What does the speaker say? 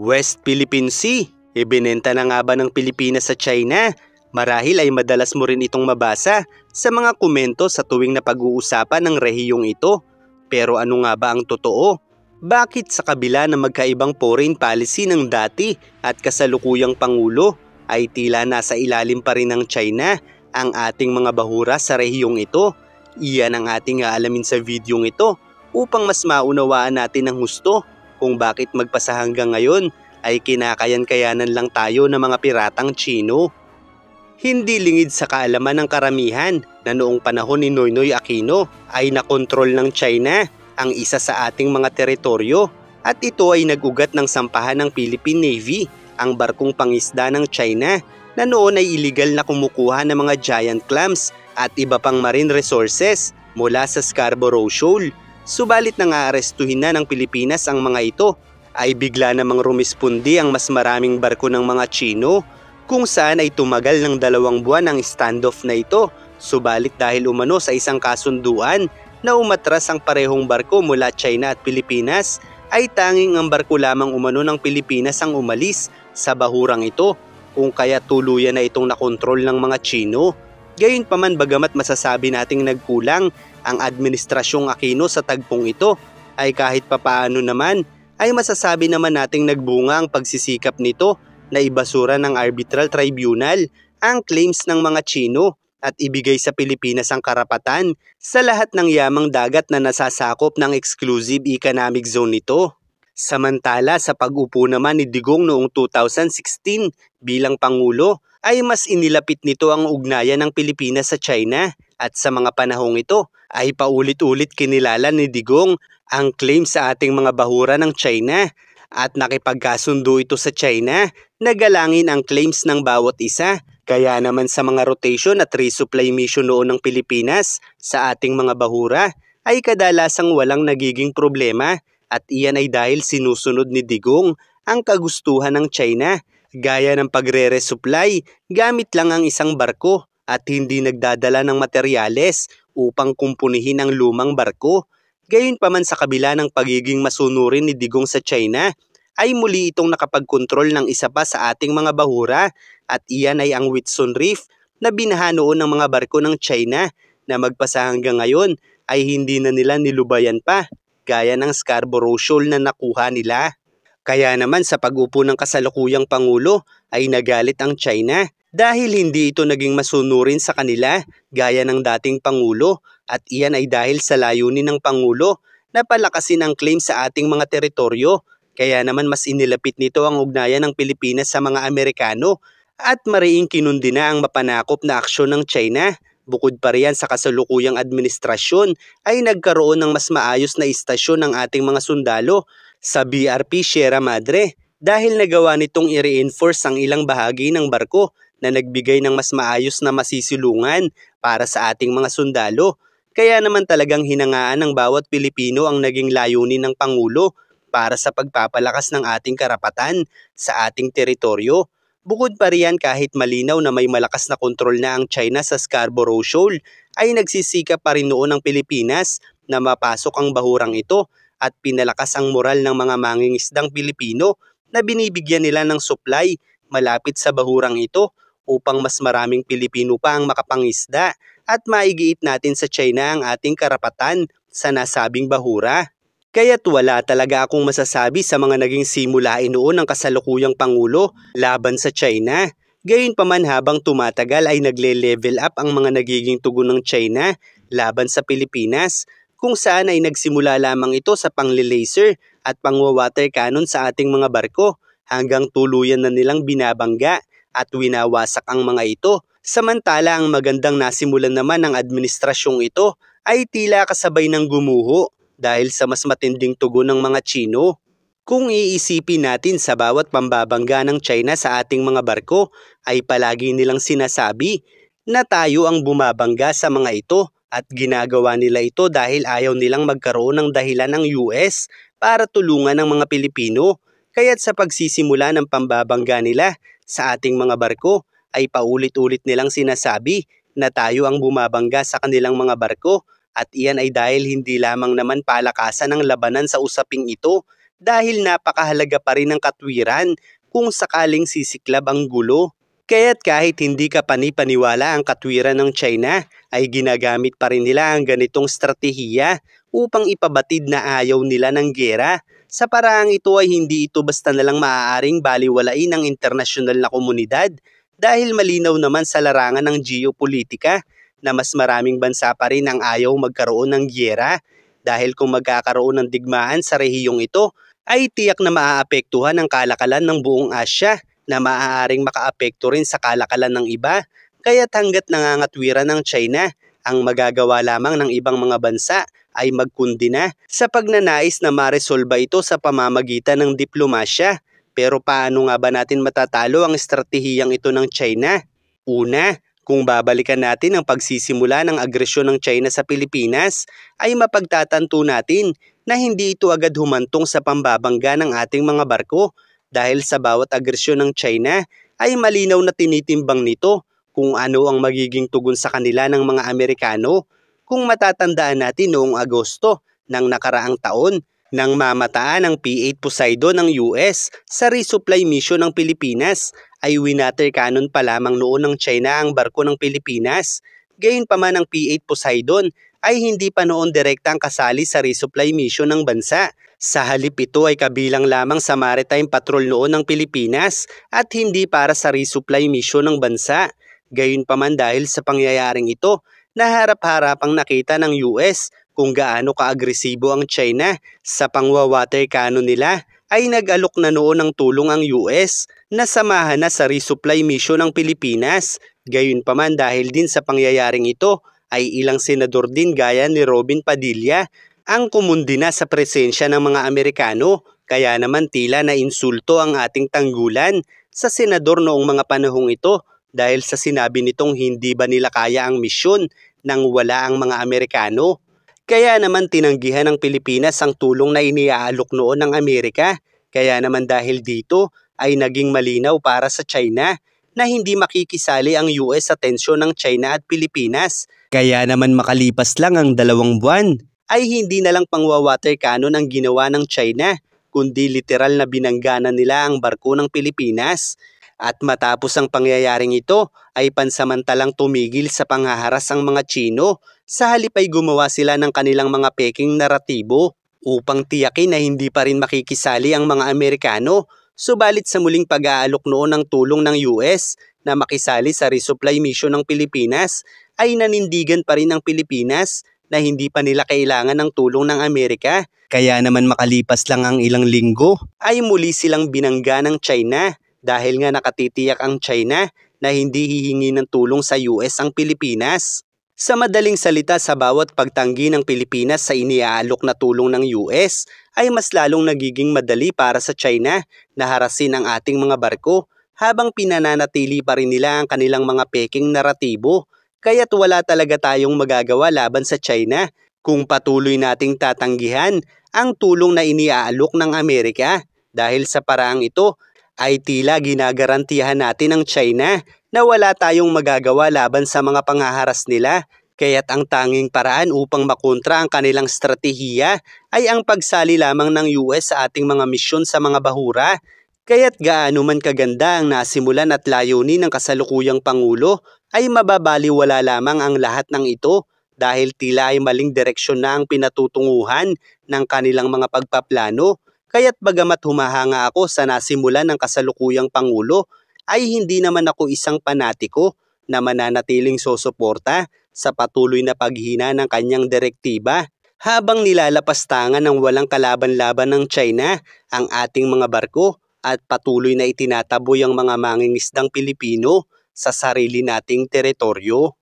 West Philippine Sea, ibinenta na nga ba ng Pilipinas sa China? Marahil ay madalas mo rin itong mabasa sa mga komento sa tuwing napag-uusapan ng rehiyong ito. Pero ano nga ba ang totoo? Bakit sa kabila ng magkaibang foreign policy ng dati at kasalukuyang Pangulo ay tila nasa ilalim pa rin ng China ang ating mga bahura sa rehiyong ito? Iyan ang ating aalamin sa videong ito upang mas maunawaan natin ang husto kung bakit magpasa hanggang ngayon ay kinakayan-kayanan lang tayo ng mga piratang Chino. Hindi lingid sa kaalaman ng karamihan na noong panahon ni Noynoy Aquino ay nakontrol ng China ang isa sa ating mga teritoryo at ito ay nag-ugat ng sampahan ng Philippine Navy, ang barkong pangisda ng China na noon ay illegal na kumukuha ng mga giant clams at iba pang marine resources mula sa Scarborough Shoal. Subalit nang aarestuhin na ng Pilipinas ang mga ito, ay bigla namang rumispondi ang mas maraming barko ng mga Chino, kung saan ay tumagal ng 2 buwan ang standoff na ito. Subalit dahil umano sa isang kasunduan na umatras ang parehong barko mula China at Pilipinas, ay tanging ang barko lamang umano ng Pilipinas ang umalis sa bahurang ito, kung kaya tuluyan na itong nakontrol ng mga Chino. Gayunpaman, bagamat masasabi nating nagkulang ang administrasyong Aquino sa tagpong ito, ay kahit papaano naman ay masasabi naman nating nagbunga ang pagsisikap nito na ibasura ng arbitral tribunal ang claims ng mga Chino at ibigay sa Pilipinas ang karapatan sa lahat ng yamang dagat na nasasakop ng exclusive economic zone nito. Samantala, sa pag-upo naman ni Digong noong 2016 bilang Pangulo, ay mas inilapit nito ang ugnayan ng Pilipinas sa China at sa mga panahong ito ay paulit-ulit kinilala ni Digong ang claim sa ating mga bahura ng China at nakipagkasundo ito sa China na galangin ang claims ng bawat isa. Kaya naman sa mga rotation at resupply mission noon ng Pilipinas sa ating mga bahura ay kadalasang walang nagiging problema at iyan ay dahil sinusunod ni Digong ang kagustuhan ng China gaya ng pagre-resupply gamit lang ang isang barko at hindi nagdadala ng materyales upang kumpunihin ang lumang barko. Gayunpaman, sa kabila ng pagiging masunurin ni Digong sa China, ay muli itong nakapagkontrol ng isa pa sa ating mga bahura at iyan ay ang Whitsun Reef na binaha noon ng mga barko ng China na magpasa hanggang ngayon ay hindi na nila nilubayan pa gaya ng Scarborough Shoal na nakuha nila. Kaya naman sa pag-upo ng kasalukuyang Pangulo ay nagalit ang China dahil hindi ito naging masunurin sa kanila gaya ng dating Pangulo at iyan ay dahil sa layunin ng Pangulo na palakasin ang claim sa ating mga teritoryo. Kaya naman mas inilapit nito ang ugnayan ng Pilipinas sa mga Amerikano at mariing kinundi na ang mapanakop na aksyon ng China. Bukod pa riyan, sa kasalukuyang administrasyon ay nagkaroon ng mas maayos na istasyon ng ating mga sundalo sa BRP Sierra Madre dahil nagawa nitong i-reinforce ang ilang bahagi ng barko na nagbigay ng mas maayos na masisilungan para sa ating mga sundalo. Kaya naman talagang hinangaan ng bawat Pilipino ang naging layunin ng Pangulo para sa pagpapalakas ng ating karapatan sa ating teritoryo. Bukod pa riyan, kahit malinaw na may malakas na kontrol na ang China sa Scarborough Shoal, ay nagsisikap pa rin noon ang Pilipinas na mapasok ang bahurang ito at pinalakas ang moral ng mga mangingisdang Pilipino na binibigyan nila ng supply malapit sa bahurang ito upang mas maraming Pilipino pa ang makapangisda at maigiit natin sa China ang ating karapatan sa nasabing bahura. Kaya't wala talaga akong masasabi sa mga naging simulain noon ng kasalukuyang Pangulo laban sa China. Gayunpaman, habang tumatagal ay nagle-level up ang mga nagiging tugon ng China laban sa Pilipinas, kung saan ay nagsimula lamang ito sa pangli-laser at pangwa-water cannon sa ating mga barko hanggang tuluyan na nilang binabangga at winawasak ang mga ito. Samantala, ang magandang nasimulan naman ng administrasyong ito ay tila kasabay ng gumuho dahil sa mas matinding tugon ng mga Chino. Kung iisipin natin, sa bawat pambabangga ng China sa ating mga barko ay palagi nilang sinasabi na tayo ang bumabangga sa mga ito at ginagawa nila ito dahil ayaw nilang magkaroon ng dahilan ng US para tulungan ang mga Pilipino. Kaya't sa pagsisimula ng pambabangga nila sa ating mga barko ay paulit-ulit nilang sinasabi na tayo ang bumabangga sa kanilang mga barko. At iyan ay dahil hindi lamang naman palakasan ng labanan sa usaping ito dahil napakahalaga pa rin ng katwiran kung sakaling sisiklab ang gulo. Kaya't kahit hindi ka panipaniwala ang katwiran ng China, ay ginagamit pa rin nila ang ganitong stratehiya upang ipabatid na ayaw nila ng giyera. Sa paraang ito ay hindi ito basta nalang maaaring baliwalain ng internasyonal na komunidad dahil malinaw naman sa larangan ng geopolitika na mas maraming bansa pa rin ang ayaw magkaroon ng giyera dahil kung magkakaroon ng digmaan sa rehiyong ito ay tiyak na maaapektuhan ang kalakalan ng buong Asya na maaaring makaapekto rin sa kalakalan ng iba. Kaya't hanggat nangangatwiran ng China, ang magagawa lamang ng ibang mga bansa ay magkundina sa pagnanais na maresolba ito sa pamamagitan ng diplomasya. Pero paano nga ba natin matatalo ang estratehiyang ito ng China? Una, kung babalikan natin ang pagsisimula ng agresyon ng China sa Pilipinas, ay mapagtatanto natin na hindi ito agad humantong sa pambabangga ng ating mga barko dahil sa bawat agresyon ng China ay malinaw na tinitimbang nito kung ano ang magiging tugon sa kanila ng mga Amerikano. Kung matatandaan natin noong Agosto ng nakaraang taon, nang mamataan ang P-8 Poseidon ng US sa resupply mission ng Pilipinas, ay winater cannon pa lamang noon ng China ang barko ng Pilipinas. Gayunpaman ang P-8 Poseidon ay hindi pa noon direktang kasali sa resupply mission ng bansa. Sa halip ito ay kabilang lamang sa maritime patrol noon ng Pilipinas at hindi para sa resupply mission ng bansa. Gayunpaman dahil sa pangyayaring ito, naharap-harapang nakita ng US kung gaano kaagresibo ang China sa pangwawater cannon nila, ay nag-alok na noon ng tulong ang US na samahan na sa resupply mission ng Pilipinas. Gayunpaman dahil din sa pangyayaring ito ay ilang senador din gaya ni Robin Padilla ang kumundina sa presensya ng mga Amerikano, kaya naman tila na insulto ang ating tanggulan sa senador noong mga panahong ito dahil sa sinabi nitong hindi ba nila kaya ang misyon nang wala ang mga Amerikano. Kaya naman tinanggihan ng Pilipinas ang tulong na iniaalok noon ng Amerika, kaya naman dahil dito ay naging malinaw para sa China na hindi makikisali ang US sa tensyon ng China at Pilipinas. Kaya naman makalipas lang ang 2 buwan, ay hindi na lang pangwawater cannon ang ginawa ng China, kundi literal na binanggana nila ang barko ng Pilipinas. At matapos ang pangyayaring ito, ay pansamantalang tumigil sa panghaharas ang mga Chino. Sa halip ay gumawa sila ng kanilang mga peking naratibo upang tiyakin na hindi pa rin makikisali ang mga Amerikano. Subalit sa muling pag-aalok noon ng tulong ng US na makisali sa resupply mission ng Pilipinas, ay nanindigan pa rin ang Pilipinas na hindi pa nila kailangan ng tulong ng Amerika. Kaya naman makalipas lang ang ilang linggo, ay muli silang binangga ng China dahil nga nakatitiyak ang China na hindi hihingi ng tulong sa US ang Pilipinas. Sa madaling salita, sa bawat pagtanggi ng Pilipinas sa iniaalok na tulong ng US, ay mas lalong nagiging madali para sa China na harasin ang ating mga barko habang pinananatili pa rin nila ang kanilang mga peking naratibo. Kaya't wala talaga tayong magagawa laban sa China kung patuloy nating tatanggihan ang tulong na iniaalok ng Amerika. Dahil sa paraang ito ay tila ginagarantihan natin ang China na wala tayong magagawa laban sa mga panghaharas nila. Kaya't ang tanging paraan upang makontra ang kanilang stratehiya ay ang pagsali lamang ng US sa ating mga misyon sa mga bahura. Kaya't gaano man kaganda ang nasimulan at layunin ng kasalukuyang Pangulo, ay mababaliwala lamang ang lahat ng ito dahil tila ay maling direksyon na ang pinatutunguhan ng kanilang mga pagpaplano. Kaya't bagamat humahanga ako sa nasimulan ng kasalukuyang Pangulo, ay hindi naman ako isang panatiko na mananatiling susuporta sa patuloy na paghina ng kanyang direktiba habang nilalapastangan ng walang kalaban-laban ng China ang ating mga barko at patuloy na itinataboy ang mga mangingisdang Pilipino sa sarili nating teritoryo.